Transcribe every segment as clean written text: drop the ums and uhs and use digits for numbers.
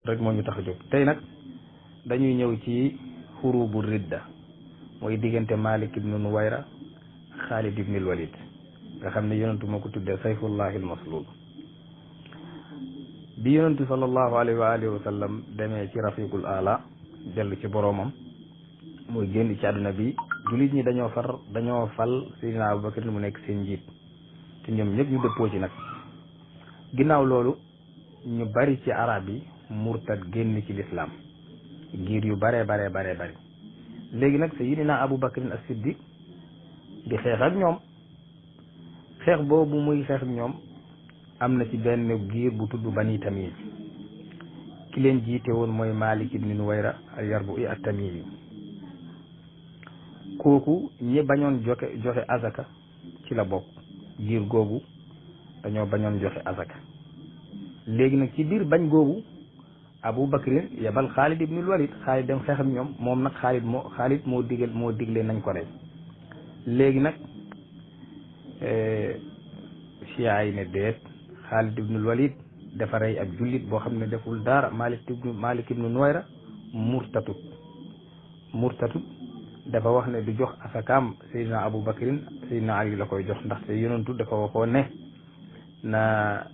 rek moo ñu tax a jóg tey nag dañuy ñëw ci xurubu ridda mooy diggante Malik ibnu Nuwayra Xaalid ibnul Walid nga xam ne yonentu moo ko tuddee sayfullahi almaslul bi yonentu sallallahu alayhi wa alihi wa sallam demee ci rafiqul ala dellu ci boroomam mooy génn ci àdduna bi jullit ñi dañoo fal Seydina Abubakar mu nekk seen njiit te ñoom ñëpp ñu dëppoo ci nag ginnaaw loolu ñu bari ci arab yi murtad génn ci lislaam giir yu bare léegi nag Seydina Abubakar as-Siddiq di xeex ak ñoom xeex boobu muy xeex ak ñoom am na ci benn giir bu tudd Bani Tamim ki leen jiite woon mooy Malik ibn Nuwayra al-Yarbu'i at-Tamimi kooku ñi bañoon joxe azaka ci la bokk giir googu dañoo bañoon joxe azaka léegi nag ci biir bañ googu Abu Bakrin yebal Xaalid ibnul Walid Xaalid dem xeex ak ñoom moom nag Xaalid moo digle nañ ko rey léegi nag chia yi ne déet Xaalid ibnul Walid dafa rey ab jullit boo xam ne deful dara Malik ibnu Nuwayra murtatut dafa wax ne du jox asakaam Seydina Abu Bakrin Seydina Ali la koy jox ndaxte yonentu dafa waxoon ne na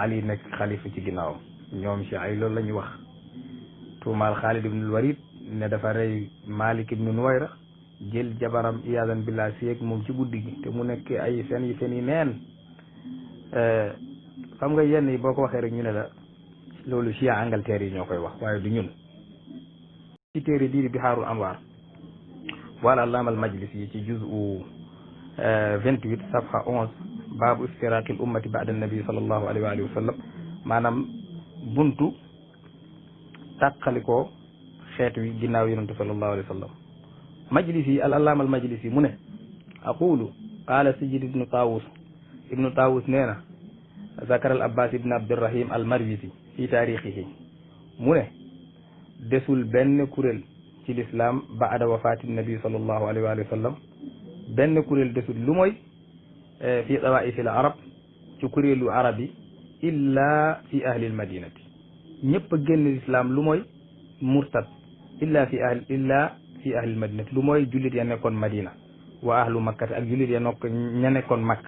Ali nekk xalifa ci ginnaawam ñoom ci ay loolu la ñu wax tuumaal Xaalid ibnul Walid ne dafa rey Malik ibnu Nuwayra jël jabaram iyaadan billah si moom ci guddi gi te mu nekk ay fen yi neen xam nga yenn yi boo ko waxee rek ñu ne la loolu ci Angleterre yi ñoo koy wax waaye du ñun ci téere bii di Bihaarul Anwaar wala Allaama al Majlisi yi ci juzu 28 safha 11 baabu iftiraaqil ummati ba'da nabi sallallahu alayhi wa alihi wa sallam maanaam buntu tàqalikoo xeet wi ginnaaw yonentu sallallahu alayhi wa sallam Majlisi al Allaama al Majlisi mu ne aqulu qaala Sayyid ibnu Taawus nee na zakara al Abbas ibn Abdirrahim al Marwisi fi taarixihi mu ne desul benn kuréel ci lislaam baada wafaati nabi sallallahu alayhi wa sallam benn kuréel desul lu mooy fi tawaifi l arab ci kuréelu arab yi illa fi ahli l madinati ñëpp a génn lislaam lu mooy murtad illa fi ahli l madinati lu mooy jullit ya nekkoon madina wa ahlu makkati ak jullit ya ña nekkoon makk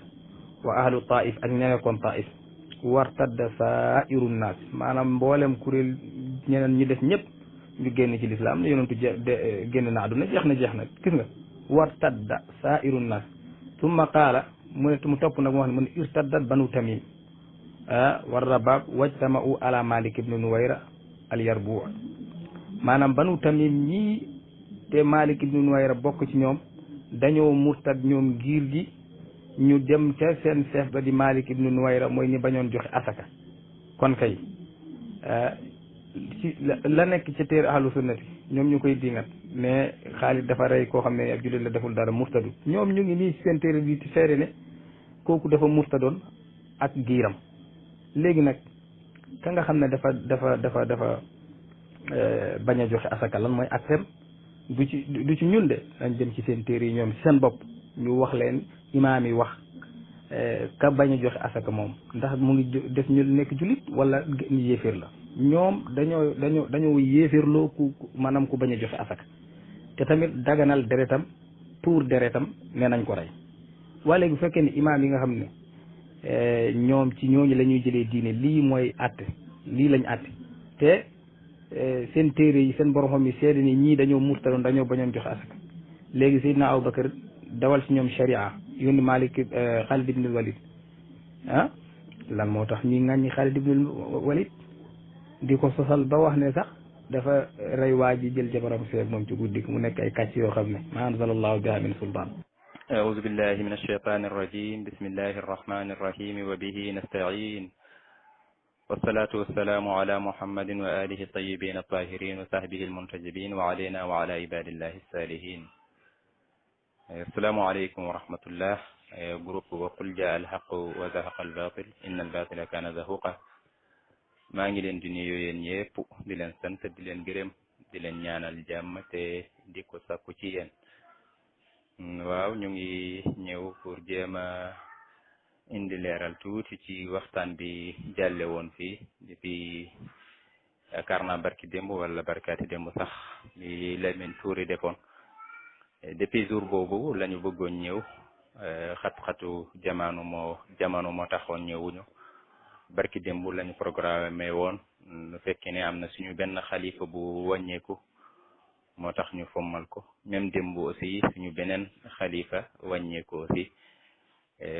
wa ahlu taif ak ña nekkoon taif wartadda sairu nnaas maanaam mboolem kuréel ñeneen ñi def ñëpp ñu génn ci lislaam ne yonentu génn na àdduna jeex na gis nga wartadda sairu nnaas summa qaala mu topp nag mu wax ne mu ne irtaddat banu tamim war rabab wajtama'u ala Malik ibnu Nuwayra al Yarbu' maanaam banu tamim ñii te Malik ibnu Nuwayra bokk ci ñoom dañoo murtad ñoom giir gi ñu dem ca seen chef ba di Malik ibnu Nuwayra mooy ñi bañoon joxe asaka kon kay ci la nekk ci téere ahlu sunnati ñoom ñu koy dingat mais Xaalid dafa rey koo xam ne ab jullit la deful dara murtadu ñoom ñu ngi nii seen téere bi ci seede ne kooku dafa murtadoon ak giiram léegi nag ka nga xam ne dafa bañ a joxe asaka lan mooy ak xem du ci ñun de dañ dem ci seen téere yi ñoom ci seen bopp ñu wax leen imaam yi wax ka bañ a joxe asaka moom ndax mu ngi def ñu nekk jullit wala yéeféer la ñoom dañoo yéeféerloo maanaam ku bañ a joxe asaka te tamit daganal deretam tuur deretam ne nañ ko rey waa léegi bu fekkee ne imaam yi nga xam ne ñoom ci ñooñu la ñuy jëlee diine lii mooy àtte lii lañ àtte te seen téere yi seen borom xam yi seede ni ñii dañoo murtadoon dañoo bañoon joxe asaka léegi Seydina Abubakar dawal ci ñoom sharia yónni Malik Xaalid ibnul Walid lan moo tax ñuy ŋàññi Xaalid ibnul Walid di ko sosal ba wax ne sax dafa rey waa ji jël jabaram seeg moom ci guddi mu nekk ay kàcc yoo xam ne ma anzalallahu biha min sultaan أعوذ بالله من الشيطان الرجيم بسم الله الرحمن الرحيم وبه نستعين والصلاة والسلام على محمد وآله الطيبين الطاهرين وصحبه المنتجبين وعلينا وعلى عباد الله الصالحين السلام عليكم ورحمة الله groupe وقل جاء الحق وزهق الباطل إن الباطل كان زهوقا maa ngi leen di nuyu yéen ñëpp di leen sant di leen gërëm di leen ñaanal jàmm te di ko sakku ci yéen waaw ñu ngi ñëw pour jéem a indi leeral tuuti ci waxtaan bi jàlle woon fii depuis yaakaar naa barki démb wala barkaati démb sax li Lamine Touré defoon depuis jour boobu la ñu bëggoon ñëw xat-xatu jamono moo taxoon ñëwuñu barki démb la ñu programmé woon fekkee ne am na suñu benn xalifa bu wàññeeku moo tax ñu fommal ko même démb aussi suñu beneen xalifa wàññeeku aussi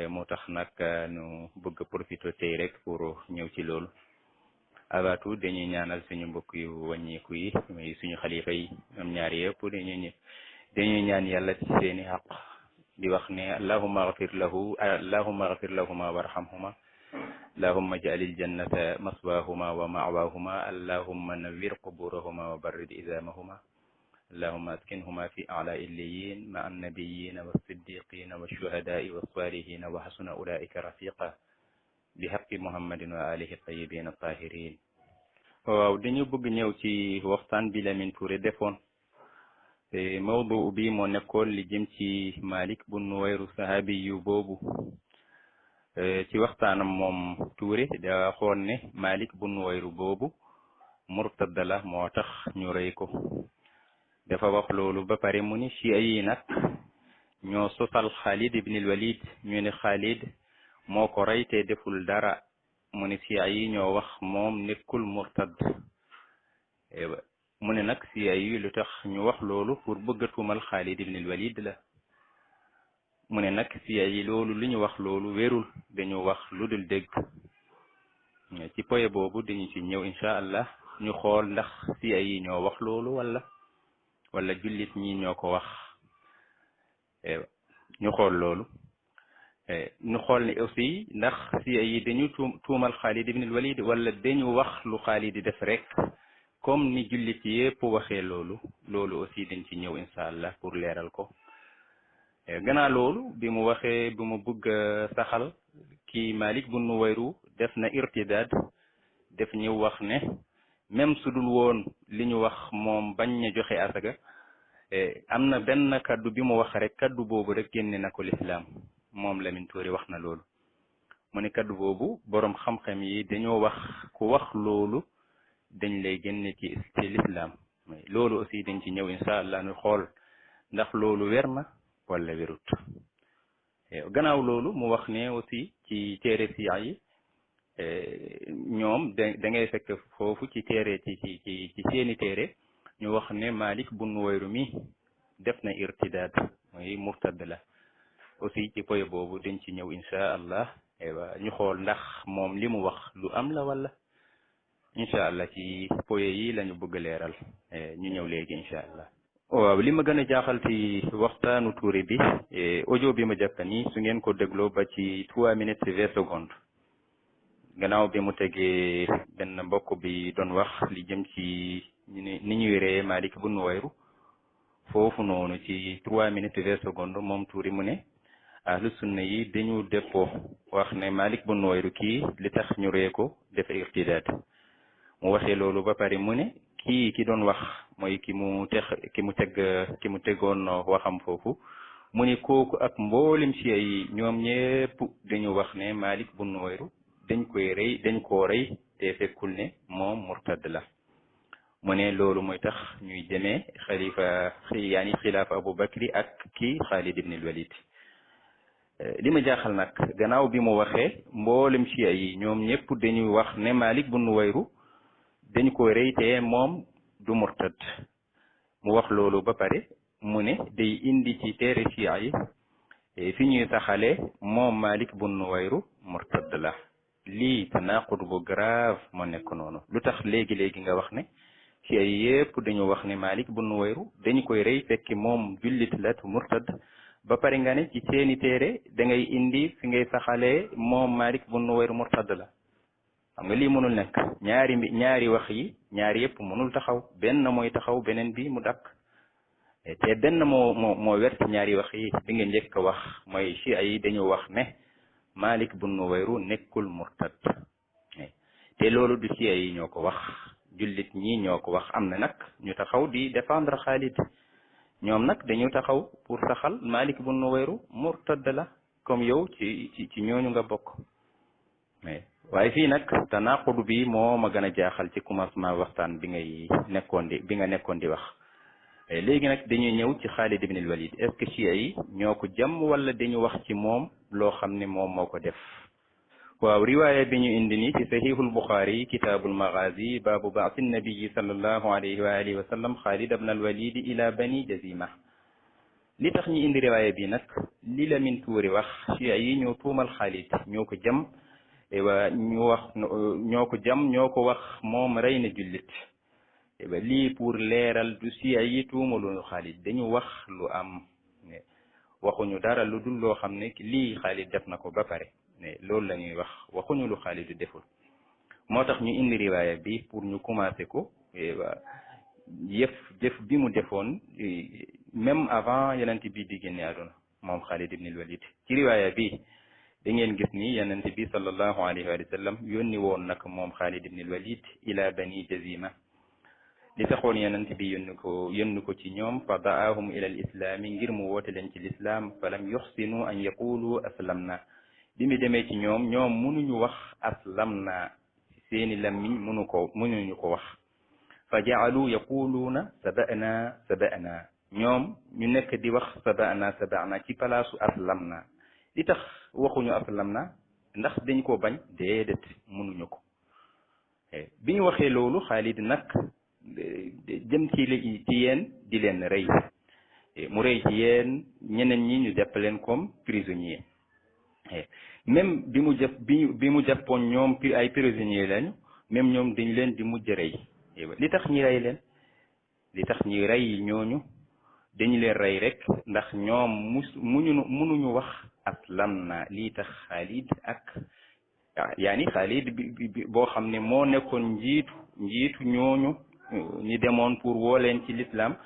moo tax nag ñu bëgg a profité tey rek pour ñëw ci loolu avant tout dañuy ñaanal suñu mbokk yu wàññeeku yi muy suñu xalifa yi ñoom ñaari yëpp dañuy ñaan yàlla ci seeni xaq di wax ne allahumma agfir lahuma warhamhuma allahumma ja'alil jannata maswahuma wa ma'wahuma allahumma nawwir quburahuma wa barrid izamahuma allahumma askinhuma fi a'la illiyin ma'a annabiyyin was-siddiqin wash-shuhada'i was-salihin wa hasuna ulaika rafiqa bi haqqi muhammadin wa alihi at-tayyibin at-tahirin waaw dañu bëgg ñëw ci waxtaan bi Lamine Touré defoon mawdu bi moo nekkoon li jëm ci Malik bun Nuwayru sahabi yu boobu ci waxtaanam moom Touré da xoon ne Malik bun Nuwayru boobu murtad la moo tax ñu rey ko dafa wax loolu ba pare mu ni ci ay nag ñoo sosal Khalid ibn al-Walid ñu ne Khalid moo ko rey te deful dara mu ne ci ay ñoo wax moom nekkul murtad mu ne nag ci ay lu tax ñu wax loolu pour bëgg a tuumal Khalid ibn al-Walid la mu ne nag ci ay loolu li ñu wax loolu wérul dañu wax lu dul dégg ci poye boobu dañu ci ñëw incha allah ñu xool ndax ci ay ñoo wax loolu wala jullit ñi ñoo ko wax ñu xool loolu ñu xool ne aussi ndax ci ay dañu tuumal Khalid ibn al-Walid wala dañu wax lu Khalid di def rek comme ni jullit yépp waxee loolu aussi dañ ci ñëw incha allah pour leeral ko gannaaw loolu bi mu waxee bi mu bëgg saxal kii Malik bun Nuwayru def na irtidaad def ñëw wax ne même su dul woon li ñu wax moom bañ na joxe asaka am na benn kaddu bi mu wax rek kaddu boobu rek génne na ko lislaam moom Lamine Touré wax na loolu mu ne kaddu boobu boroom xam-xam yi dañoo wax ku wax loolu dañ lay génne ci lislaam loolu aussi dañ ci ñëw incha allah ñu xool ndax loolu wer na wala werut gannaaw loolu mu wax ne aussi ci téere siya yi ñoom da ngay fekk foofu ci téere ci seeni téere ñu wax ne Malik bun Nuwayru mi def na irtidaad mooy murtad la aussi ci poye boobu dañ ci ñëw incha allah ñu xool ndax moom li mu wax lu am la wala incha allah ci poye yi lañu bëgg leeral ñu ñëw léegi incha allah waaw li ma gën a jaaxal ci waxtaanu Touré bi audio bi ma jàpp ni su ngeen ko dégloo ba ci 3 minutes 20 secondes gannaaw bi mu tegee benn mbokk bi doon wax li jëm ci ni ñuy ree Malik bun Nuwayru foofu noonu ci 3 minutes 20 secondes moom Touré mu ne ahlu sunna yi dañu dëppoo wax ne Malik bun Nuwayru kii li tax ñu ree ko def irtidaad mu waxee loolu ba pare mu ne ki doon wax mooy ki mu tegoon waxam foofu mu ne kooku ak mboolem ci ay ñoom ñépp dañu wax ne Malik bun Nuwayru dañ koo rey te fekkul ne moom murtad la mu ne loolu mooy tax ñuy demee xilaafa Abu Bakri ak kii Khalid ibn al-Walid li ma jaaxal nag gannaaw bi mu waxee mboolem ci ay ñoom ñépp dañuy wax ne Malik bun Nuwayru dañ ko rey te moom du murtad mu wax loolu ba pare mu ne day indi ci téere siya yi fi ñuy saxale moom Malik bun Nuwayru murtad la lii tanaqud bu grave moo nekk noonu lu tax léegi nga wax ne ci ay yépp dañu wax ne Malik bun Nuwayru dañu koy rey fekki moom jullit la tu murtad ba pare nga ne ci seeni téere da ngay indi fi ngay saxalee moom Malik bun Nuwayru murtad la xam nga lii mënul nekk ñaari wax yi ñaari yëpp mënul taxaw benn mooy taxaw beneen bi mu dakk te benn moo wer ci ñaari wax yi bi nga njëkk a wax mooy ci ay dañu wax ne Malik bun Nuwayru nekkul murtad te loolu du ci ay ñoo ko wax jullit ñi ñoo ko wax am na nag ñu taxaw di défendre Khalid ñoom nag dañu taxaw pour saxal Malik bun Nuwayru murtad la comme yow ci ñooñu nga bokk waaye fii nag tanaqud bi moo ma gën a jaaxal ci commencement waxtaan bi nga nekkoon di wax léegi nag dañuy ñëw ci Xaalid ibn al-Walid est ce que chia yi ñoo ko jàmm wala dañu wax ci moom loo xam ne moom moo ko def waaw riwaaya bi ñu indi ni ci sahihul Buxaari kitaabul maghazi baabu ba'thi nabiyi sallallahu alayhi wa alihi wa sallam Xaalid ibn al-Walid ila bani Jazima li tax ñu indi riwaaya bi nag li la min tuuri wax chia yi ñoo tuumal Xaalid ñoo ko jàmm wa ñoo ko wax moom rey na jullit lii pour leeral du si ay tuumaluñu Xaalid dañu wax lu am waxuñu dara lu dul loo xam ne lii Xaalid def na ko ba pare loolu la ñuy wax waxuñu lu Xaalid deful moo tax ñu indi riwaaya bi pour ñu commencé ko jëf bi mu defoon même avant yenent bi di génne àdduna moom Xaalid ibn al-Walid ci riwaaya bi da ngeen gis ni yenent bi sallallahu alayhi wa sallam yónni woon nag moom Xaalid ibn al-Walid ila bani Jazima li taxoon yenent bi yónni ko ci ñoom fa daahum ila al islaami ngir mu woote leen ci lislaam fa lam yuxsinu an yaqulu aslamna bi mu demee ci ñoom mënuñu wax aslamna seeni lammiñ mënuñu ko wax fa jaalu yaquluuna saba'na ñoom ñu nekk di wax saba'na ci palaasu aslamna li tax waxuñu aslamna ndax dañ ko bañ déedéet mënuñu ko bi ñu waxee loolu Xaalid nag jëm ci yéen di leen rey mu rey ci yéen ñeneen ñi ñu jàpp leen comme prisonnier même bi mu jàppoon ñoom ay prisonnier lañu même ñoom dañ leen di mujj rey li tax ñi rey leen li tax ñi rey ñooñu dañu leen rey rek ndax ñoom munuñu wax aslam na lii tax Xaalid ak yaani Xaalid bi boo xam ne moo nekkoon njiitu ñooñu ñi demoon pour woo leen ci l'islam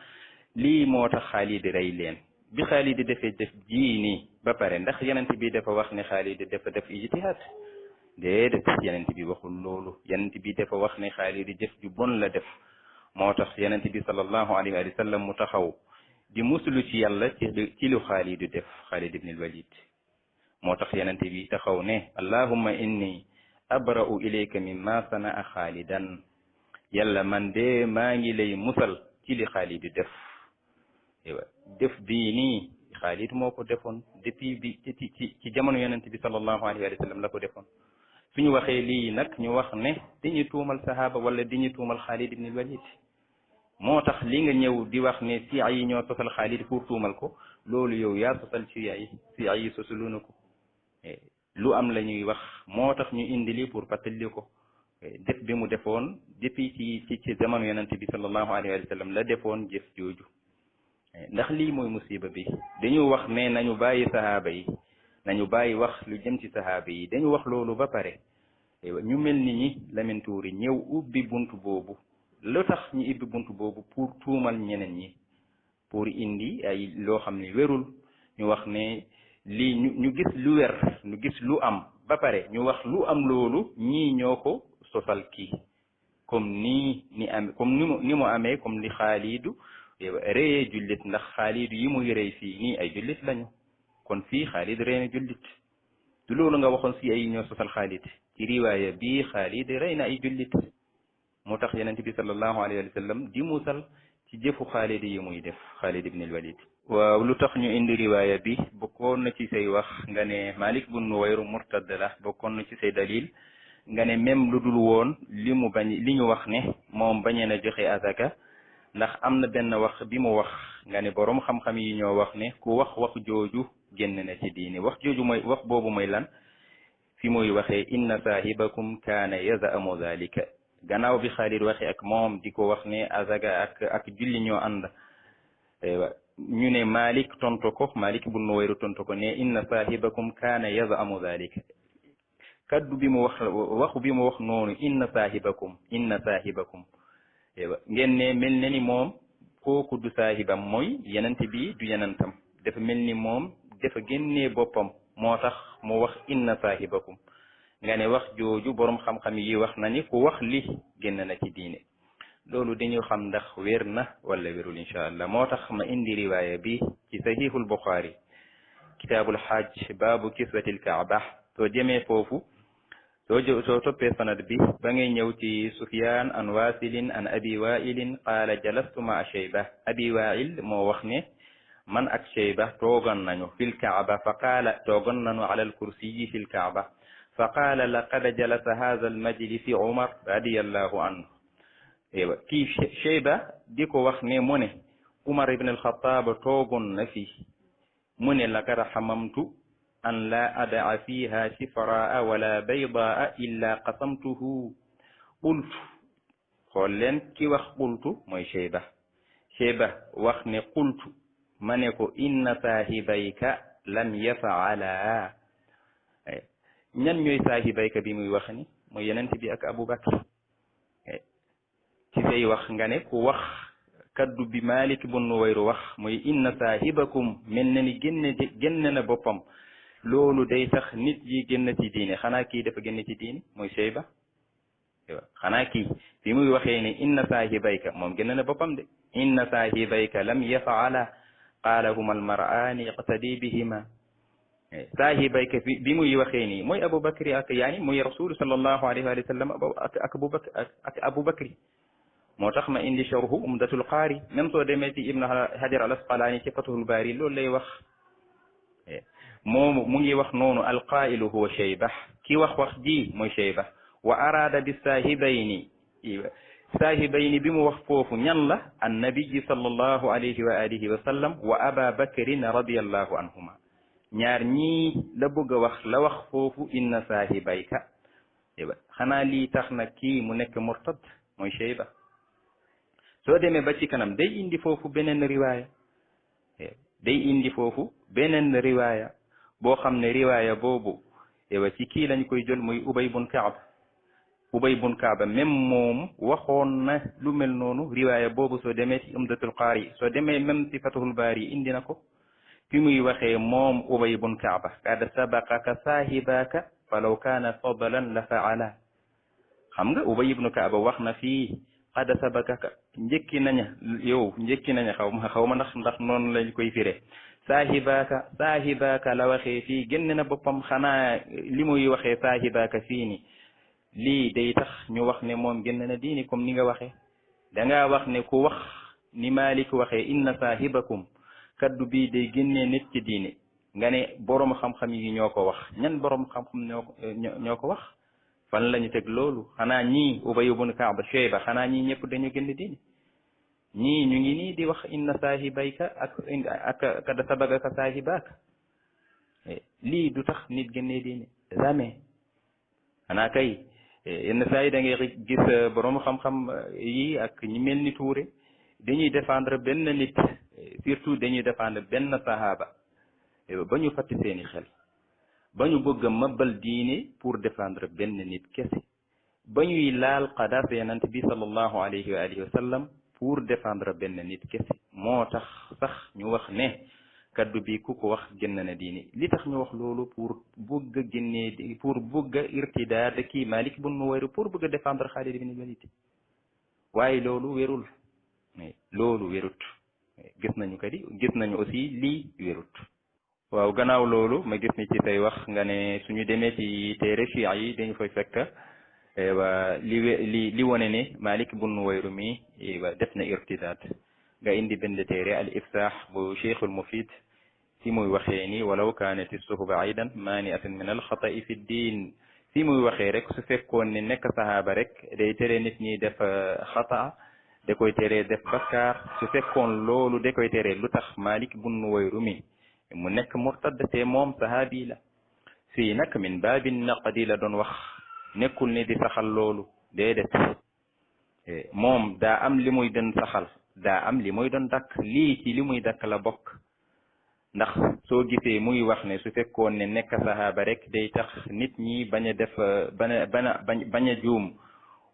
lii moo tax Xaalid rey leen bi Xaalid defee def ji nii ba pare ndax yenent bi dafa wax ne Xaalid dafa def ijtihaad déedéet yenent bi waxul loolu yenent bi dafa wax ne Xaalid jëf ju bon la def moo tax yenent bi sallallahu alayhi wa sallam mu taxaw di muslu ci yàlla ci lu Xaalid def Xaalid ibn al-Walid moo tax yenent bi taxaw ne allahumma inni abra'u ilayka mimma sana'a Xaalidan yàlla man de maa ngi lay musal ci li Xaalid def bii nii Xaalid moo ko defoon depuis bi ci jamono yonent bi sallallahu alayhi wa sallam la ko defoon suñu waxee lii nag ñu wax ne dañuy tuumal sahaaba wala dañuy tuumal Xaalid ibn al-Walid moo tax li nga ñëw di wax ne siya yi ñoo sosal Xaalid pour tuumal ko loolu yow yaa sosal siya yi sosaluñu ko lu am la ñuy wax moo tax ñu indi lii pour fàttali ko def bi mu defoon depuis ci jamono yonent bi sallallahu alayhi wa sallam la defoon jëf jooju ndax lii mooy musiba bi dañu wax ne nañu bàyyi sahaaba yi nañu bàyyi wax lu jëm ci sahaaba yi dañu wax loolu ba pare ñu mel ni ñi Lamine Touré ñëw ubbi buntu boobu lu tax ñu ubbi buntu boobu pour tuumal ñeneen ñi pour indi ay loo xam ne wérul ñu wax ne lii ñu gis lu wer ñu gis lu am ba pare ñu wax lu am loolu ñii ñoo ko sosal kii comme ni mu amee comme li Xaalidu reyee jullit ndax Xaalid yi muy rey fii nii ay jullit lañu kon fii Xaalid rey na jullit du loolu nga waxoon si ay ñoo sosal Xaalid ci riwaaya bii Xaalid rey na ay jullit moo tax yonent bi sallallahu alayhi wa sallam di musal ci jëfu Xaalid yi muy def Xaalid ibn al-Walid waaw lu tax ñu indi riwaaya bi bokkoon na ci say wax nga ne Malik bun Nuwayr murtad la bokkoon na ci say dalil nga ne même lu dul woon li ñu wax ne moom bañee na joxe azaka ndax am na benn wax bi mu wax nga ne boroom xam-xam yi ñoo wax ne ku wax jooju génn na ci diini wax jooju mooy wax boobu mooy lan fi muy waxee inna saahibakum kaana yaz'amu zalika gannaaw bi Xaalid waxe ak moom di ko wax ne azaga ak julli ñoo ànd ñu ne Malik tontu ko Malik bun Nuwayr tontu ko ne inna saahibakum kaana yaz'amu zalika kaddu bi mu wax noonu inna saahibakum ngeen ne mel na ni moom kooku du saahibam mooy yenent bi du yenentam dafa mel ni moom dafa génnee boppam moo tax mu wax inna saahibakum nga ne wax jooju boroom xam-xam yi wax na ni ku wax li génn na ci diine loolu dañu xam ndax wér na wala wérul incha allah moo tax ma indi riwaaya bi ci sahihul Bukhari kitaabul hajj baabu kiswatil kaaba soo jëmee foofu soo toppee sanad bi ba ngay ñëw ci Sufyan an wasilin an abi wailin qaala jalastu ma Shayba abi wail moo wax ne man ak Shayba toogoon nañu fil kaaba fa qaala toogoon nañu ala al kursiyi fil kaaba fa qaala laqad jalasa hadha al majlisi Umar radiyallahu anhu ewa kii Shayba di ko wax ne mu ne Umar ibn al-Khattab toogoon na fi mu ne laqad hamamtu an la adaa fiha sifraa wala baydaa illa qasamtuhu qultu xool leen ki wax qultu mooy Shayba wax ne qultu ma ne ko inna saahibayka lam yafaala ñan ñooy saahibayka bi muy wax ni mooy yenent bi ak Abubakar ci say wax nga ne ku wax kaddu bi Malik bun Nuwayr wax mooy inna saahibakum mel na ni génn na boppam loolu day tax nit yi génn ci diine xanaa kii dafa génn ci diine mooy Shayba xanaa kii bi muy waxee ne inna saahibayka moom génn na boppam de inna saahibayka lam yafaala qaala huma almar'aani iqtadi bihima saahibayka bi muy waxee nii mooy Abubakri ak yaani mooy rasul sallallahu alayhi wa sallam ak Abubakri moo tax ma indi sharhu umdatul qaari même soo demee ci Ibn Hajar al Asqalaani ci Fathul Baari loolu lay wax moom mu ngi wax noonu alqaa'ilu huwa Shayba ki wax ji mooy Shayba wa araada bi saahibayni bi mu wax foofu ñan la annabiyi sallallahu alayhi wa alihi wa sallam wa aba bakrin radiyallahu anhuma ñaar ñii la bëgg a wax la wax foofu inna saahibayka xanaa lii tax na kii mu nekk murtad mooy Shayba soo demee ba ci kanam day indi foofu beneen riwaaya boo xam ne riwaaya boobu ci kii lañ koy jël muy Ubay bun Kaab même moom waxoon na lu mel noonu riwaaya boobu soo demee ci Umdatul Qaari soo demee même ci Fathul Baari indi na ko fi muy waxee moom Ubay bun Kaab qad sabaqaka saahibaka falaw kaana fadlan la faala xam nga Ubay ibn Kaab wax na fii qad sabaqaka njëkki naña xaw ma ndax noonu lañ koy firee saahibaka la waxee fii génn na boppam xanaa li muy waxee saahibaka fii ni lii day tax ñu wax ne moom génn na diini comme ni nga waxee dangaa wax ne ku wax ni Malik waxee inna saahibakum kaddu bii day génnee nit ci diine nga ne borom xam-xam yi ñoo ko wax ñan borom xam-xam ñoo ko wax fan lañu teg loolu xanaa ñii Ubay ibn Ka'b Shayba xanaa ñii ñëpp dañu génn diine ñii ñu ngi nii di wax inna saahibayka ak kada sabagaka saahibaka lii du tax nit génnee diine jamais xanaa kay yenn saa yi da ngay gis borom xam-xam yi ak ñi mel ni Tuure dañuy défendre benn nit surtout dañuy défendre benn sahaba ba ñu fàtti seeni xel ba ñu bëgg a mabal diine pour défendre benn nit kese ba ñuy laal qadaas yonent bi sallallahu alayhi wa alihi wa sallam pour défendre benn nit kese moo tax sax ñu wax ne kaddu bi ku ko wax génn na diine li tax ñu wax loolu pour bëgg a génnee pour bëgg a irtidaad kii Malik bun Nuwayr pour bëgg a défendre Xaalid ibn Walid waaye loolu wérul gis nañu aussi lii wérut waaw gannaaw loolu ma gis ni ci say wax nga ne suñu demee ci téere Chia yi dañu fay fekk wa li wone ne Malik bun Nuwayr mi def na irtidaad nga indi benn téere al iftah bu Cheikhul Mufid fi muy waxee ni walaw kaanat as-suhba aydan maani'atan min al-xata'i fi diin fi muy waxee rek su fekkoon ne nekk sahaaba rek day tere nit ñi def xata da koy tere def bakkaar su fekkoon loolu da koy tere lu tax Malik bun Nuwayr mi mu nekk murtad te moom sahaabi la fii nag min baabin naqdi la doon wax nekkul ne di saxal loolu déedéet moom daa am li muy doon saxal daa am li muy doon dakk lii ci li muy dakk la bokk ndax soo gisee muy wax ne su fekkoon ne nekk sahaaba rek day tax nit ñi bañ a def bañ a juum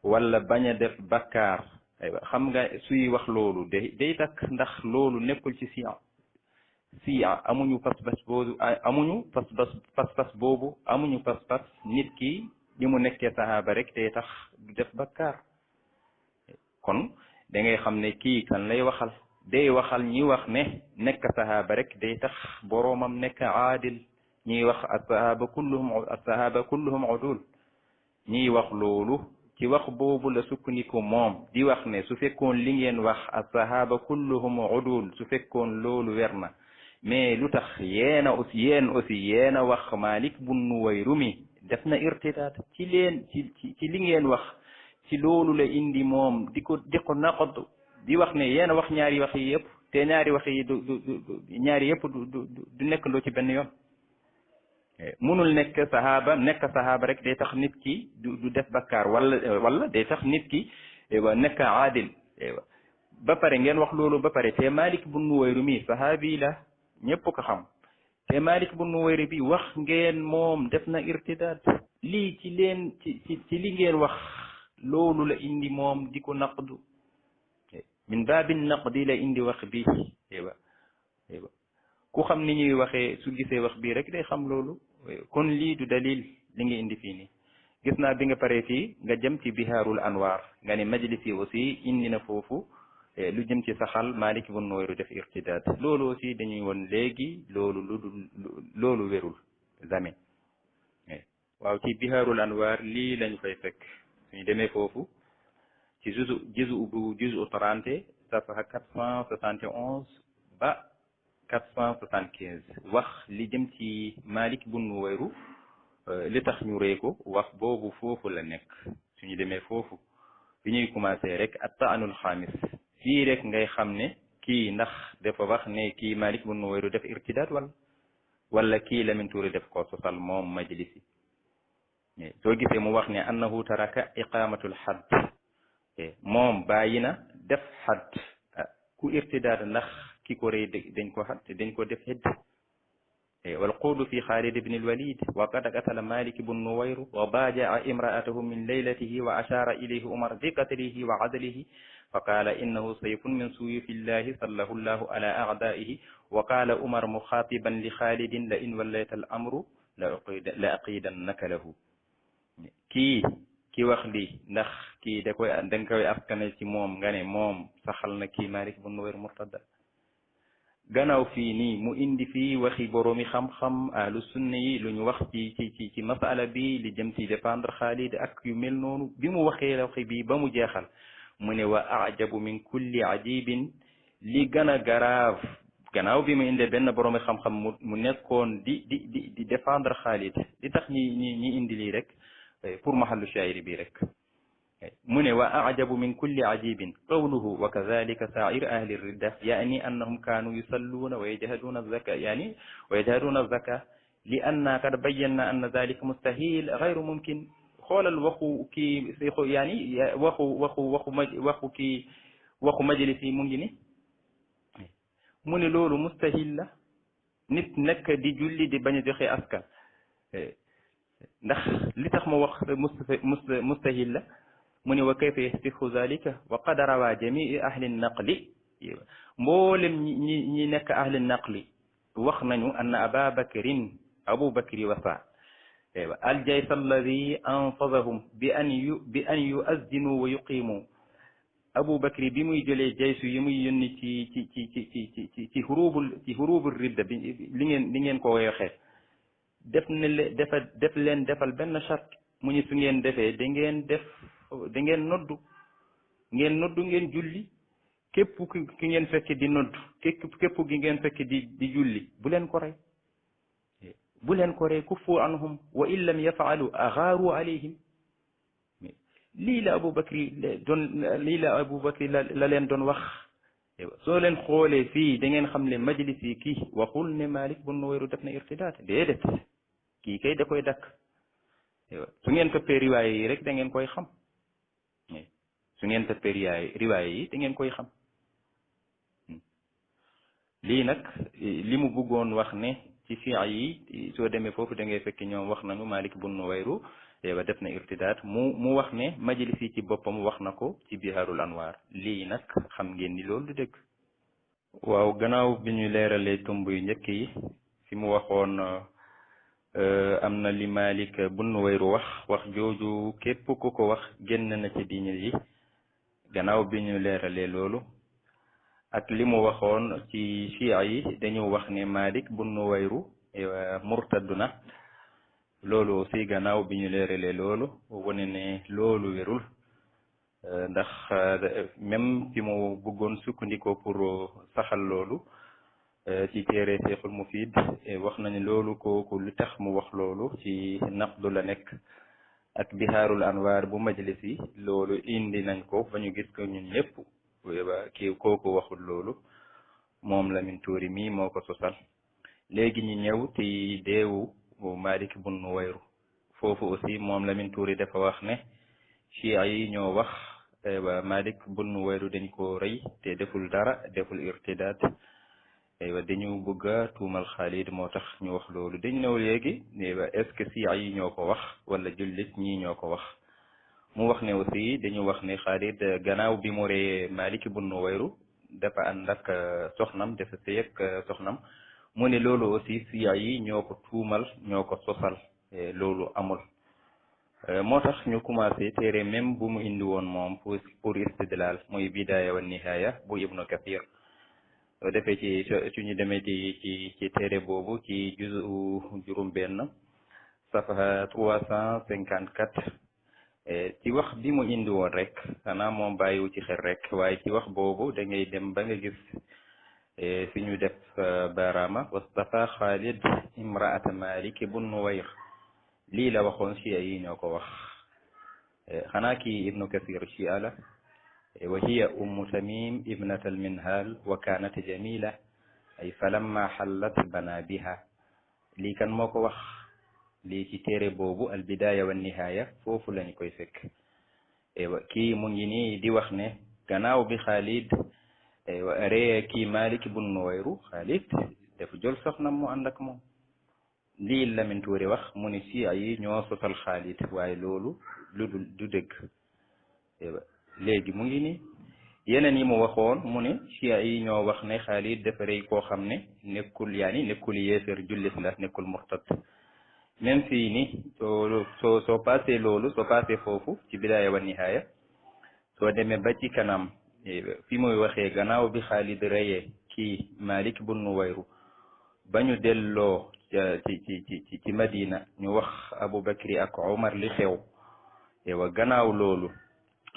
wala bañ a def bakkaar xam nga suy wax loolu day dakk ndax loolu nekkul ci siya amuñu pas-pas boobu amuñu pas-pas nit ki li mu nekkee sahaaba rek day tax du def bakkaar kon da ngay xam ne kii kan lay waxal day waxal ñi wax ne nekk sahaaba rek day tax boroomam nekk aadil ñiy wax as-sahaba kulluhum udul ñiy wax loolu ci wax boobu la sukkandiku moom di wax ne su fekkoon li ngeen wax as-sahaba kulluhum udul su fekkoon loolu wer na mais lu tax yéen aussi yéen a wax Malik bun Nuwayru mi def na irtidaad ci li ngeen wax ci loolu la indi moom di ko naqad di wax ne yéen a wax ñaari wax yi yëpp te ñaari wax yi ñaari yëpp du nekk loo ci benn yoon munul nekk sahaaba rek day tax nit ki du def bakkaar wala day tax nit ki nekk aadil ba pare ngeen wax loolu ba pare te Malik bun Nuwayru mi sahaabi la ñëpp ko xam te Malik bun Nuwayru bi wax ngeen moom def na irtidaad lii ci li ngeen wax loolu la indi moom di ko naqdu min baabin naqdi la indi wax bi ku xam ni ñuy waxee su gisee wax bii rek day xam loolu kon lii du dalil li nga indi fii nii gis naa bi nga paree fii nga jëm ci bihaarul anwaar nga ne majlisi aussi indi na foofu lu jëm ci saxal Malik bun Nuwayru def irtidaad loolu aussi dañuy woon léegi loolu wérul jamais waaw ci bihaarul anwaar lii lañu fay fekk suñu demee foofu ci juzu 30 safaha 471 ba 475 wax li jëm ci Malik bun Nuwayru li tax ñu ree ko wax boobu foofu la nekk suñu demee foofu bi ñuy commencé rek at-ta'anul xaamis fii rek ngay xam ne kii ndax dafa wax ne kii Malik bun Nuwayru def irtidaad wala kii Lamin Tuuri def ko sosal moom majlisi soo gisee mu wax ne annahu taraka iqamatul hadd moom bàyyi na def hadd ku irtidaad ndax ki ko rey dañ ko def xedd wal qawlu fi Xaalid ibn al-Walid wa qad qatala Malik bun Nuwayru wa baaja'a imra'atahu min laylatihi wa ashara ilayhi Umar bi qatlihi wa adlihi fa qaala innahu sayfun min suyufi llahi sallahu llahu ala a'da'ihi wa qaala Umar mukhatiban li Xaalidin la in wallayta al-amru la aqidannaka lahu ki wax lii ndax kii da nga koy askane ci moom nga ne moom saxal na kii Malik bun Nuwayru murtadda gannaaw fii nii mu indi fii waxi boroomi xam-xam ahlu sunna yi lu ñu wax ci masala bi li jëm ci défendre Xaalid ak yu mel noonu bi mu waxee waxi bi ba mu jeexal mu ne wa ajabu min kulli ajibin li gën a grave gannaaw bi mu indee benn boroomi xam-xam mu nekkoon di défendre Xaalid li tax ñi indi lii rek pour mahallu shaayiri bi rek mu ne wa ajabu min kulli ajibin qawluhu wa kadhalika sa'ir ahli ridda yani annahum kanu yusalluna wa yajhaduna az-zaka yani wa yajhaduna az-zaka li anna qad bayyana anna dhalika mustahil ghayru mumkin xoolal waxu kii yani waxu majlis yi mu ngi ni mu ne loolu mustahil la nit nekk di julli di bañ a joxe askan ndax li tax ma wax mustahil la mu ne wa kayfa yasihu zalika wa qad rawa jamii ahli naqli mboolem ñi nekk ahli naqli wax nañu anna abu bakri wasa aljays alladi anfadahum bi an yuazdinu wa yuqimu abu bakri bi muy jëlee jaysu yi muy yónni ci hurubul ridda bi li ngeen ko waxee def leen defal benn charte mu ñu su ngeen defee da ngeen noddu ngeen julli képp ki ngeen fekk di noddu képp ki ngeen fekk di julli bu leen ko rey kuffu anhum wa in lam yafaalu agaaru alayhim lii la Abu Bakri la leen doon wax soo leen xoolee fii da ngeen xam ne majlis yi kii waxul ne Malik bun Nuwayru def na irtidaad déedéet kii kay da koy dakk su ngeen toppee riwaaya yi rek da ngeen koy xam su ngeen toppee riwaaya yi da ngeen koy xam lii nag li mu bëggoon wax ne ci fi'a yi soo demee foofu da ngay fekk ñoom wax nañu Malik bun Nuwayru def na irtidaad mu wax ne majlis yi ci boppam wax na ko ci bihaarul anwaar lii nag xam ngeen ni loolu du dëgg waaw gannaaw bi ñu leeralee tomb yu njëkk yi fi mu waxoon am na li Malik bun Nuwayru wax jooju képp ku ko wax génn na ci diine yi gannaaw bi ñu leeralee loolu ak li mu waxoon ci fi'a yi dañu wax ne Malik bun Nuwayru murtaddu na loolu aussi gannaaw bi ñu leeralee loolu wane ne loolu wérul ndax même fi mu bëggoon sukkandikoo pour saxal loolu ci téere Cheikhul Mufid wax nañu loolu kooku lu tax mu wax loolu ci naqdu la nekk ak bihaarul anwaar bu majlisi loolu indi nañ ko ba ñu gis ko ñun ñëpp kii kooku waxul loolu moom Lamin Tuuri mi moo ko sosal léegi ñu ñëw ci deewu Malik bun Nuwayru foofu aussi moom Lamin Tuuri dafa wax ne chia yi ñoo wax Malik bun Nuwayru dañ ko rey te deful dara deful irtidaat dañu bëgg a tuumal Xaalid moo tax ñu wax loolu dañu ñëw léegi est-ce que chia yi ñoo ko wax wala jullit ñii ñoo ko wax mu wax ne aussi dañu wax ne Xaalid gannaaw bi mu reyee Malik bun Nuwayru dafa ànd ak soxnam dafa sëy ak soxnam mu ne loolu aussi siya yi ñoo ko tuumal ñoo ko sosal loolu amul moo tax ñu commencé téere même bu mu indi woon moom pour istidlal muy bidaaya wa nihaaya bu Ibnu Kathir defee ci ñu demee ci téere boobu ci juzu juróom benn safaha 354 ci wax bi mu indi woon rek xanaa moom bàyyiwu ci xel rek waaye ci wax boobu da ngay dem ba nga gis fi ñu def baaraama wastafa Xaalid imraata Malik bun Nuwayr lii la waxoon chia yi ñoo ko wax xanaa kii Ibnu Kathir chia la wa hiya ummu Tamim ibnat al-Minhal wa kanat jamila ay falamma xallat bana biha lii kan moo ko wax lii ci téere boobu al bidaya wa nihaaya foofu lañ koy fekk kii mu ngi nii di wax ne gannaaw bi Xaalid ree kii Malik bun Nuwayru Xaalid dafa jël soxnam mu ànd ak moom lii Lamin Tuuri wax mu ne siya yi ñoo sosal Xaalid waaye loolu du dëgg léegi mu ngi nii yeneen yi mu waxoon mu ne siya yi ñoo wax ne Xaalid dafa rey koo xam ne nekkul nekkul yéeféer jullit la nekkul murtad même fii ni soo passé loolu soo passé foofu ci bidaaya wa nihaaya soo demee ba ci kanam fi muy waxee gannaaw bi Xaalid reyee kii Malik bun Nuwayru ba ñu delloo ci Madina ñu wax Abu Bakri ak Omar li xew wa gannaaw loolu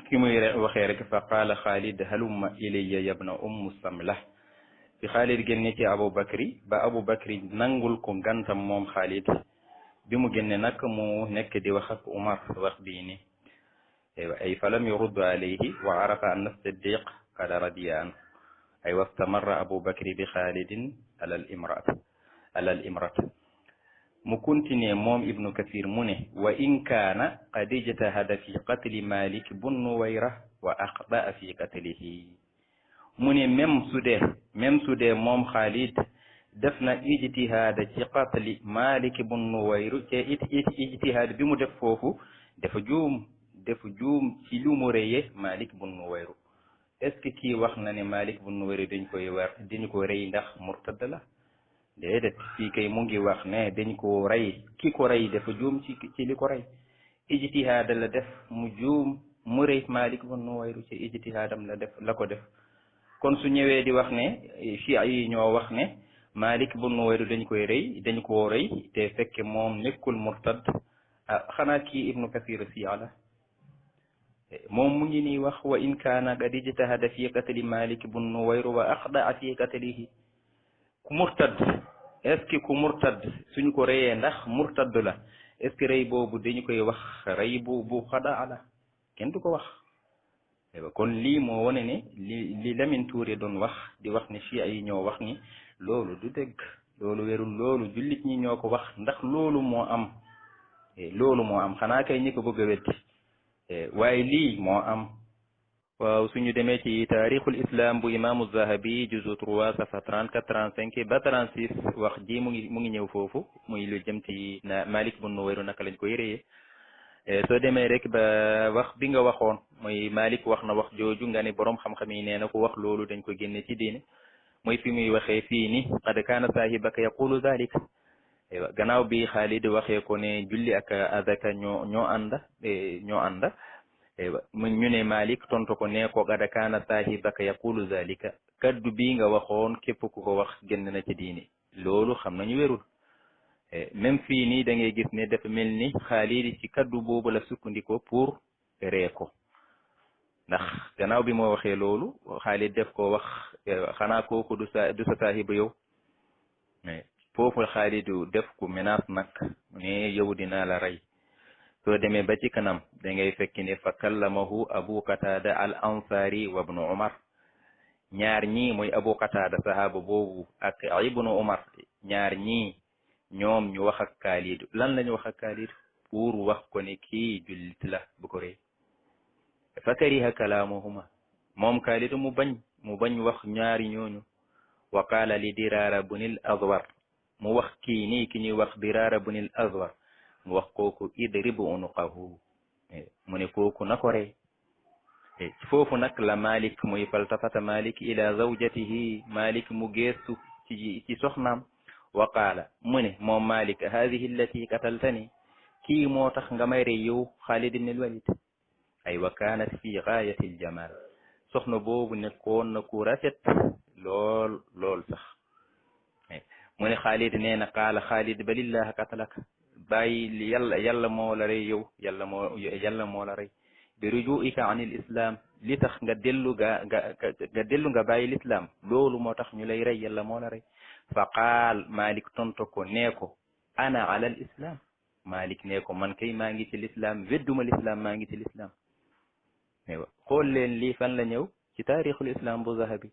fi muy waxee rek fa qaala Xaalid halumma ilayya yabna ummu Samlah fi Xaalid génne ci Abu Bakri ba Abu Bakri nangul ko ngantam moom Xaalid bi mu génne nag mu nekk di wax ak Umar wax bii ni ay falam yuruddu alayhi wa arafa anna Siddiq qad radiya anhu ay wastamarra Abu Bakri bi Xaalidin ala al imrat mu continuer moom Ibnu Kathir mu ne wa in kaana qad ijtahada fi qatli Malik bun Nuwayra wa axdaa fi qatlihi mu ne même su dee moom Xaalid def na ijtihaada ci qatli Malik bun Nuwayru te ijtihaad bi mu def foofu dafa juum ci lu mu reye Malik bun Nuwayru est-ce que kii wax na ne Malik bun Nuwayru dañu ko rey ndax murtad la déedéet fii kay mu ngi wax ne dañ ko rey ki ko rey dafa juum ci li ko rey ijtihaad la def mu juum mu rey Malik bun Nuwayru ci ijtihaadam la ko def kon su ñëwee di wax ne chia yi ñoo wax ne Malik bun Nuwayru dañ koo rey te fekke moom nekkul murtad xanaa kii Ibnu Kathir siya la moom mu ngi nii wax wa in kaana qad ijtahada fi qatli Malik bun Nuwayru wa axdaa fi qatlihi ku murtad est-ce que ku murtad suñu ko reyee ndax murtad la est-ce que rey boobu dañu koy wax rey bu xadaa la kenn du ko wax kon lii moo wane ne li Lamin Tuuri doon wax di wax ne chia yi ñoo wax ni loolu du dëgg loolu wérul loolu jullit ñi ñoo ko wax ndax loolu moo am xanaa kay ñi ko bëgg a weddi waaye lii moo am waaw suñu demee ci taarixul islam bu imaamu Zahabi juzu 3 safa 34 35 ba 36 wax ji mu ngi ñëw foofu muy lu jëm ci Malik bun Nuwayru naka lañ koy reyee soo demee rek ba wax bi nga waxoon muy Malik wax na wax jooju nga ne borom xam-xam yi nee na ko wax loolu dañ ko génne ci diine mooy fi muy waxee fii ni qad kaana saahibaka yaqulu dalik gannaaw bi Xaalid waxee ko ne julli ak azaka ñoo ànda ñu ne Malik tontu ko ne ko qad kaana saahibaka yaqulu zalika kaddu bi nga waxoon képp ku ko wax génn na ci diini loolu xam nañu wérul même fii nii da ngay gis ne dafa mel ni Xaalid ci kaddu boobu la sukkandiko pour ree ko ndax gannaaw bi moo waxee loolu Xaalid def ko wax xanaa kooku du sa saahiba yow foofu Xaalid def ko menace nag ne yow dinaa la rey soo demee ba ci kanam da ngay fekk ne fa kallamahu Abu Qatada al Ansari wa ibnu Umar ñaar ñii mooy Abu Qatada sahaaba boobu ak ibnu Umar ñaar ñii ñoom ñu wax ak Xaalid lan la ñu wax ak Xaalid pour wax ko ne kii jullit la bu ko rey fa kariha kalaamuhuma moom Xaalid mu bañ wax ñaari ñooñu wa qaala li Diraara bunil Azwar mu wax kii nii ki ñuy wax Diraara bunil Azwar mu wax kooku idrib unuqahu mu ne kooku na ko rey foofu nag la Malik muy faltafata Malik ila zawjatihi Malik mu geestu ci soxnaam wa qaala mu ne moom Malik hadihi allati qataltani kii moo tax nga may rey yow Xaalid ibn al-Walid ay wa kaanat fi gaayati al-jamaal soxna boobu nekkoon na ku rafet lool sax mu ne Xaalid nee na qaala Xaalid balillah qatalaka bàyyi yàlla moo la rey yow yàlla moo la rey bi rujuika an il islam li tax nga dellu nga bàyyi l'islam loolu moo tax ñu lay rey yàlla moo la rey fa qaal Malik tonto ko nee ko ana ala al islam Malik nee ko man kay maa ngi ci l'islam wedduma l'islam maa ngi ci l'islam xool leen lii fan la ñëw ci taarixul islam bu Zahabi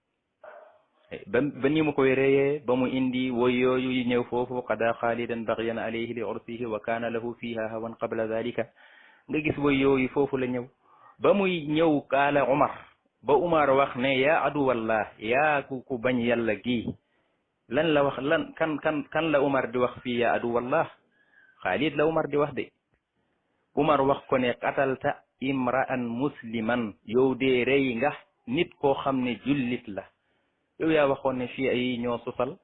ba ni mu koy reyee ba mu indi woy yooyu yi ñëw foofu qada xaalidan bagyan alayhi li ursihi wa kaana lahu fiha hawan qabla dhalika nga gis woy yooyu foofu la ñëw ba muy ñëw kaala Umar ba Umar wax ne yaa aduwallah yaa ku bañ yàlla gi lan la wax kan la Umar di wax fii yaa aduwallah Xaalid la Umar di wax de Umar wax ko ne qatalta imra'an musliman yow dee rey nga nit koo xam ne jullit la yow yaa waxoon ne fii ay ñoo sosal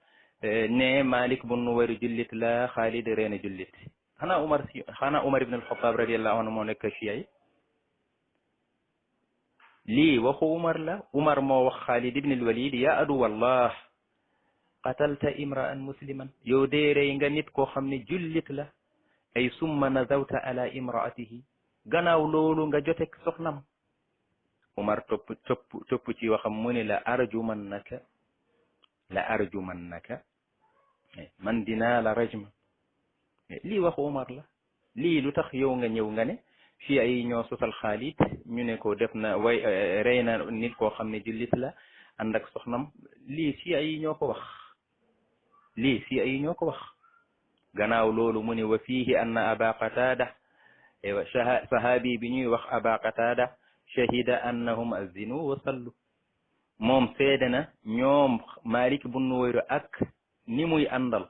ne Malik bun Nuwayr jullit la Xaalid reena jullit xanaa Umar ibn al-Khattab radiyallahu anhu moo nekk fii ay lii waxu Umar la Umar moo wax Xaalid ibn al-Walid ya aduwallah qatalta imra'an musliman yow dee rey nga nit koo xam ne jullit la ay summa nazawta ala imra'atihi gannaaw loolu nga jotek soxnam Umar topp ci waxam mu ne la arjumannaka man dinaa la rajma lii waxu Umar la lii lu tax yow nga ñëw nga ne fii ay ñoo sosal Xaalid ñu ne ko def na rey na nit koo xam ne jullit la ànd ak soxnam lii fii ay ñoo ko wax gannaaw loolu mu ne wa fiihi anna aba qatada sahabi bi ñuy wax aba qatada shahida annahum azinu wa sallu moom seede na ñoom Malik bun Nuwayr ak ni muy àndal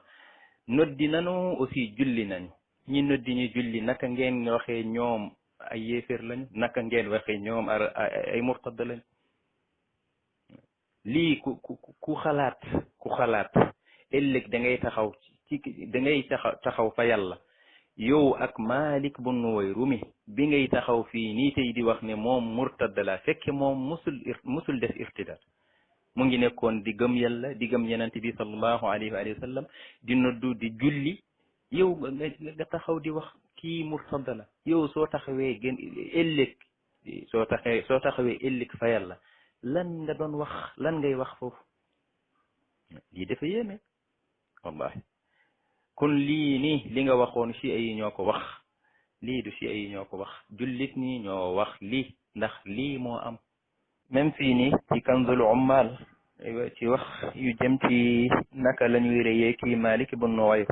noddi nanu aussi julli nañu ñi noddi ñu julli naka ngeen waxee ñoom ay yéeféer lañu naka ngeen waxee ñoom ay murtad lañu lii ku xalaat ëllëg da ngay taxaw fa yàlla yow ak Malik bun Nuwayr mi bi ngay taxaw fii nii tey di wax ne moom murtad la fekke moom musul def irtidaad mu ngi nekkoon di gëm yàlla di gëm yenente bi sallallahu alayhi wa sallam di noddu di julli yow nga taxaw di wax kii murtad la yow soo taxawee ëllëg fa yàlla lan nga doon wax lan ngay wax foofu lii dafa yéeme wallahi kon lii nii li nga waxoon ci ay ñoo ko wax lii du ci ay ñoo ko wax jullit ñi ñoo wax lii ndax lii moo am même fii nii ci Kanzul Ummal ci wax yu jëm ci naka la ñuy reyee kii Malik ibn Nuwayr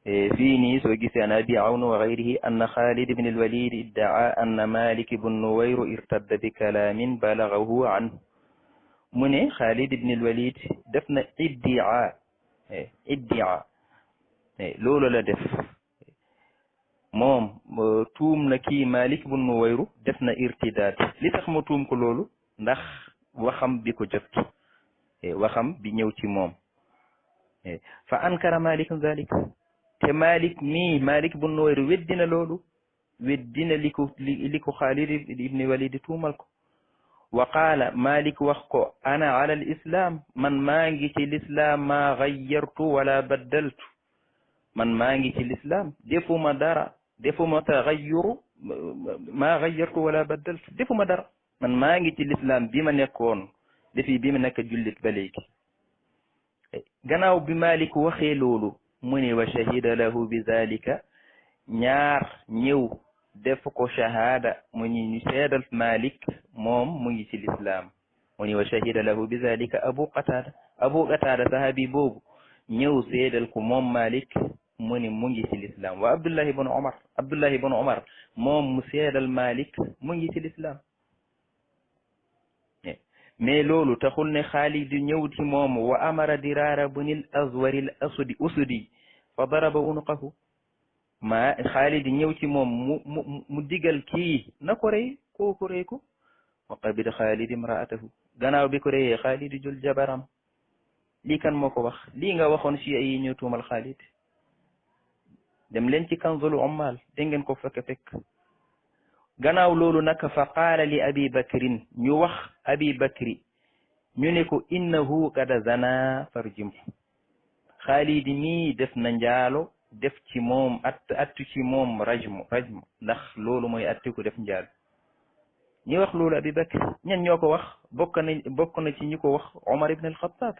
fii nii soo gisee an Abi Awn wa ghayrihi anna Khalid ibn al-Walid idda'a anna Malik ibn Nuwayr irtadda bi kalaamin balaghahu anhu mu ne Khalid ibn al-Walid def na iddia loolu la def moom tuum na kii Malik ibn Nuwayr def na irtidaad li tax ma tuum ko loolu ndax waxam bi ko jot waxam bi ñëw ci moom fa ankara Malik zalik te Malik ibn Nuwayr weddina loolu weddina li ko Khalid ibn Walid tuumal ko wa qaala Malik wax ko ana ala al islam man maa ngi ci l'islam ma gayyartu wala baddaltu man maa ngi ci lislaam defuma dara defuma taxayyuru maa xayyartu wala baddaltu defuma dara man maa ngi ci lislaam bi ma nekkoon defi bi ma nekk jullit ba léegi gannaaw bi Malik waxee loolu mu ne wa shahida lahu bi zalika ñaar ñëw def ko shahada mu ñu seedal Malik moom mu ngi ci lislaam mu ne wa shahida lahu bi zalika abu qatada sahabi boobu ñëw seedal ko moom Malik mu ne mu ngi ci lislaam wa Abdullah ibn Umar moom mu seedal Malik mu ngi ci lislaam mais loolu taxul ne Xaalid ñëw ci moom wa amara Diraara bunil Azwaril usudi fa daraba unuqahu Xaalid ñëw ci moom mu digal kii na ko rey kooku rey ko wa qabida Xaalid imraatahu gannaaw bi ko reyee Xaalid jël jabaram lii kan moo ko wax lii nga waxoon ci ay ñu tuumal Xaalid dem leen ci Kanzul Ummal dégg ngeen ko fekk gannaaw loolu nag fa qaala li abi bakrin ñu wax abi bakri ñu ne ko innahu qad zana farjim Xaalid mii def na njaalo def ci moom attu ci moom rajmu ndax loolu mooy atti ko def njaalo ñi wax loolu abi bakri ñen ñoo ko wax bokk na ci ñi ko wax Umar ibn al-Khattab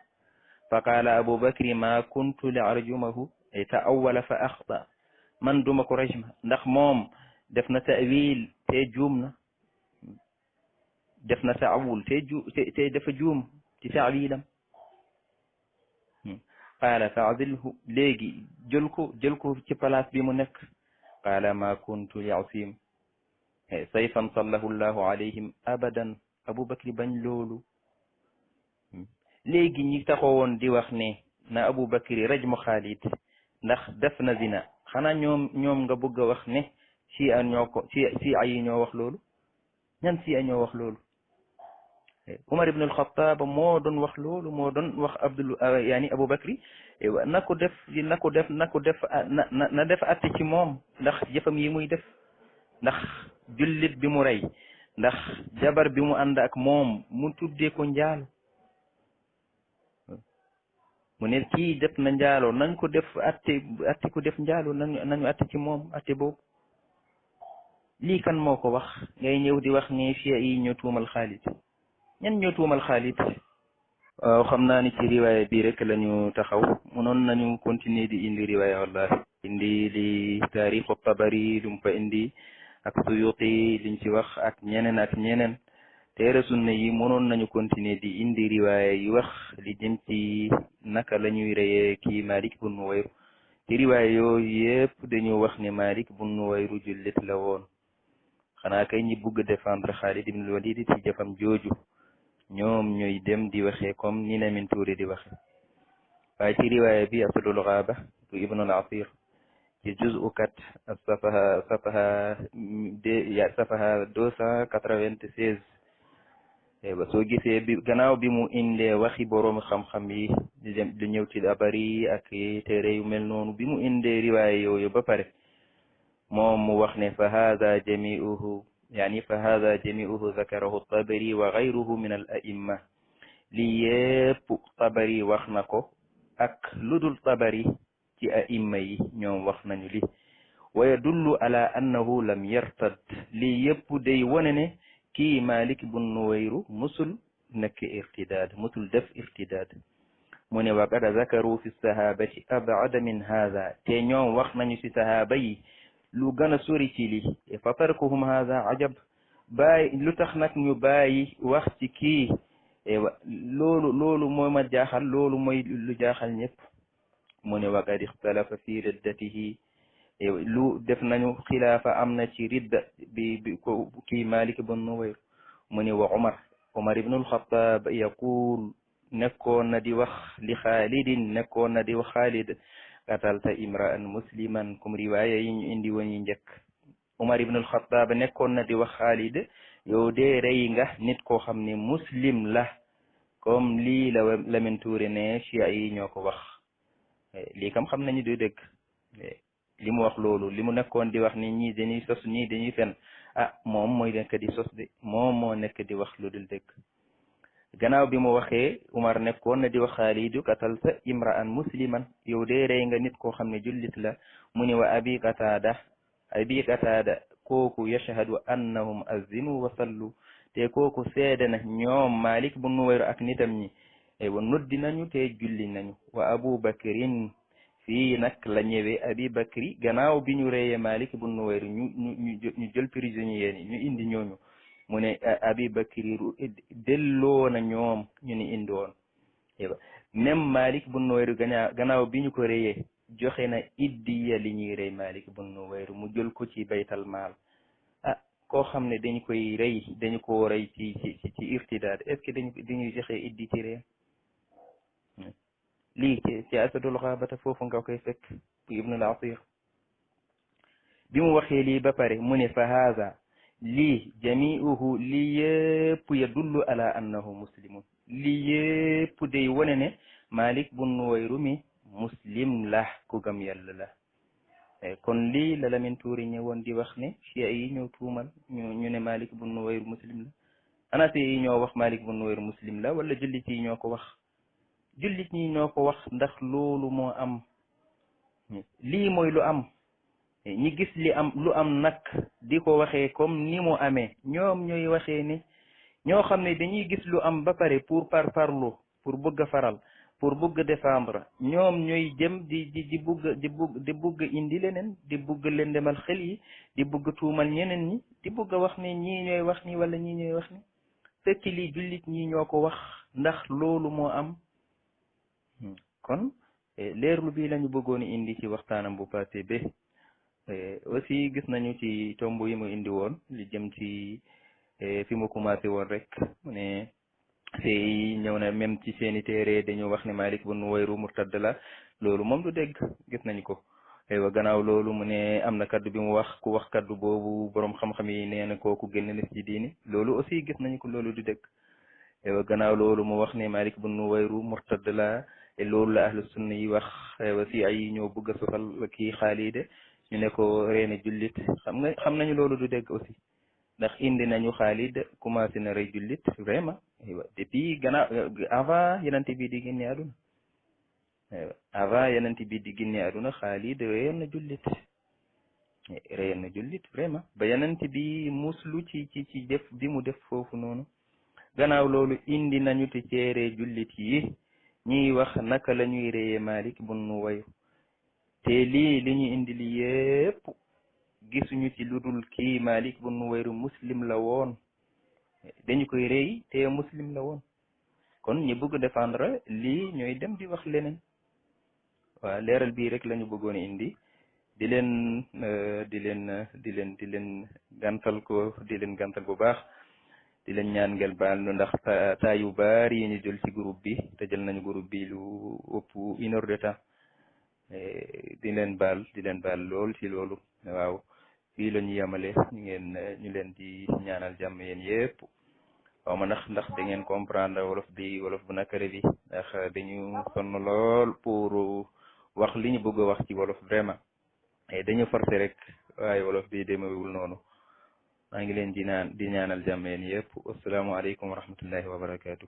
fa qaala abu bakri ma kuntu li arjumahu ay ta'awwala fa axta man duma ko rajma ndax moom def na ta'wil te juum na def na ta'awul te dafa juum ci ta'wilam qaala fa'zilhu léegi jël ko ci place bi mu nekk qaala ma kuntu li'asim sayfan sallahu llahu alayhim abadan Abu Bakri bañ loolu léegi ñi taxawoon di wax ne na Abu Bakri rajmu Xaalid ndax def na zina xanaa ñoom nga bëgg a wax ne si a yi ñoo wax loolu ñan si a ñoo wax loolu Umar ibn al-Khattab moo doon wax loolu moo doon wax Abu Bakri na def atte ci moom ndax jëfam yi muy def ndax jullit bi mu rey ndax jabar bi mu ànd ak moom mu tuddee ko njaalo mu ne kii def na njaalo nañ ko def atte ko def njaalo nañu atte ci moom atte boobu lii kan moo ko wax ngay ñëw di wax ne fii yi ñoo tuumal Xaalid ñan ñoo tuumal Xaalid waaw xam naa ni ci riwaaya bi rek lañu taxaw mënoon nañu continuer di indi riwaaya wallahi indi li taarixu Tabari lu mu fa indi ak Suyuti liñ ci wax ak ñeneen téere sunna yi mënoon nañu continuer di indi riwaaya yi wax li jëm ci naka la ñuy reyee kii Malik bun Nuwayr ci riwaaya yooyu yëpp dañu wax ne Malik bun Nuwayr jullit la woon xanaa kay ñi bugg défendre Xaalid ibn Walid ci jëfam jooju ñoom ñooy dem di waxee comme ni Lamin Tuuri di waxe waaye ci riwaaya bi Asadul Gaaba bu Ibn al-Asir ci juz'u 4 safaha 296 ba soo gisee gannaaw bi mu indee waxi boroomi xam-xam yi di ñëw ci Tabari ak téere yu mel noonu bi mu indee riwaaya yooyu ba pare moom mu wax ne fa hada jami'uhu zakarahu Tabari wa ghayruhu min al a'imma lii yépp Tabari wax na ko ak ludul Tabari ci a'imma yi ñoom wax nañu li wa yadullu ala annahu lam yartad lii yépp day wone ne kii Malik bun Nuwayru musul nekk irtidaad musul def irtidaad mu ne wa qad zakaru fi sahabati ab'ada min hadha te ñoom wax nañu ci sahaaba yi lu gën a sori ci li fa tarkuhum hadha ajab lu tax nag ñu bàyyi wax ci kii loolu moo ma jaaxal loolu mooy lu jaaxal ñëpp mu ne wa qad ixtalafa fi riddatihi lu def nañu xilaafa am na ci ridda bi ko kii Malik bun Nuwayr mu ne wa Umar ibn al-Khattab yaqul nekkoon na di wax li Xaalidin nekkoon na di wax Xaalid qatalta imra'an musliman comme riwaaya yi ñu indi woon yi njëkk Umar ibn al-Khattab nekkoon na di wax Xaalid yow de rey nga nit koo xam ne muslim la comme lii la Lamin Tuuri ne Chia yi ñoo ko wax lii kam xam nañu du dëgg li mu wax loolu li mu nekkoon di wax ni ñii dañuy sos ñii dañuy fen moom mooy nekk di sos de moom moo nekk di wax lu dul dëgg gannaaw bi mu waxee Umar nekkoon na di wax Xaalidu katalta imra'an musliman yow de rey nga nit koo xam ne jullit la mu ne wa abi Qataada kooku yashhadu annahum azinu wa sallu te kooku seede na ñoom Malik bu Nuwayr ak nitam ñi wa noddi nañu te julli nañu wa Abu Bakrin fii nag la ñëwee Abi Bakri gannaaw bi ñu reyee Malik bu Nuwayr ñu jël prisonnier yi ñu indi ñooñu mu ne Abi Bakri delloo na ñoom ñu ni indi woon même Malik bu Nuwayr gannaaw bi ñu ko reyee joxe na iddiya li ñuy rey Malik bu Nuwayr mu jël ko ci baytal maal koo xam ne dañu koy rey dañu ko rey ci irtidaad est-ce que dañuy joxe iddi ci rey lii ci asadul xaabata foofu nga koy fekk bu Ibnul Asir bi mu waxee lii ba pare mu ne fa haza lii jamiuhu lii yëpp yadullu ala annahu muslimun lii yëpp day wone ne Malik bu Nuwayr mi muslim la ku gëm yàlla la kon lii la Lamin Tuuri ñëwoon di wax ne chia yi ñëw tuumal ñu ne Malik bu Nuwayr muslim la anase yi ñoo wax Malik bu Nuwayr muslim la wala jullit yi ñoo ko wax jullit ñi ñoo ko wax ndax loolu moo am lii mooy lu am ñi gis lu am nag di ko waxee comme ni mu amee ñoom ñooy waxee ni ñoo xam ne dañuy gis lu am ba pare pour parparlu pour bëgg a faral pour bëgg a défendre ñoom ñooy jëm di bëgg indi leneen di bëgg leen demal xel yi di bëgg tuumal ñeneen ñi di bëgg a wax ne ñii ñooy wax ni wala ñii ñooy wax ni fekk lii jullit ñi ñoo ko wax ndax loolu moo am kon leerlu bi lañu bëggoon indi ci waxtaanam bu passé ba aussi gis nañu ci tomb yi mu indi woon li jëm ci fi mu commencé woon rek mu ne yi ñëw na même ci seeni téere dañu wax ne Malik bu Nuwayr murtad la loolu moom du dégg gis nañu ko aywa gannaaw loolu mu ne am na kaddu bi mu wax ku wax kaddu boobu borom xam-xam yi nee na kooku génn na ci diini loolu aussi gis nañu ko loolu du dégg aywa gannaaw loolu mu wax ne Malik bu Nuwayr murtad la te loolu la ahlu sunna yi wax aywa si ay ñoo bëgg a sosal kii Xaalid ñu ne ko reene jullit xam nañu loolu du dégg aussi ndax indi nañu Xaalid commencé na rey jullit vraiment aywa depuis gannaaw avant yenente bi di génne àdduna aywa avant yenente bi di génne àdduna Xaalid reyoon na jullit vraiment ba yenente bi muslu ci def bi mu def foofu noonu gannaaw loolu indi nañu te ceere jullit yi ñuy wax naka la ñuy reyee Malik bu Nuwayr te lii li ñu indi li yépp gisuñu ci lu dul kii Malik bu Nuwayr muslim la woon dañu koy rey te muslim la woon kon ñu bëgg défendre lii ñooy dem di wax leneen waaw leeral bii rek la ñu bëggoon indi di leen gantal bu baax di leen ñaan ngeen baal nu ndax taa yu bari yi ñu jël ci groupe bi te jël nañu groupe bi lu ëpp 1 heure de temps di leen baal lool ci loolu waaw fii la ñu yemale ñu leen di ñaanal jàmm yéen yépp waaw ma ndax da ngeen comprendre wolof bu nakare bi ndax dañu sonn lool pour wax li ñu bëgg a wax ci wolof vraiment dañu forcé rek waaye wolof bi demewul noonu maa ngi leen di ñaanal jàmm yéen yépp assalaamu aleykum wa rahmatullahi wa barakatuh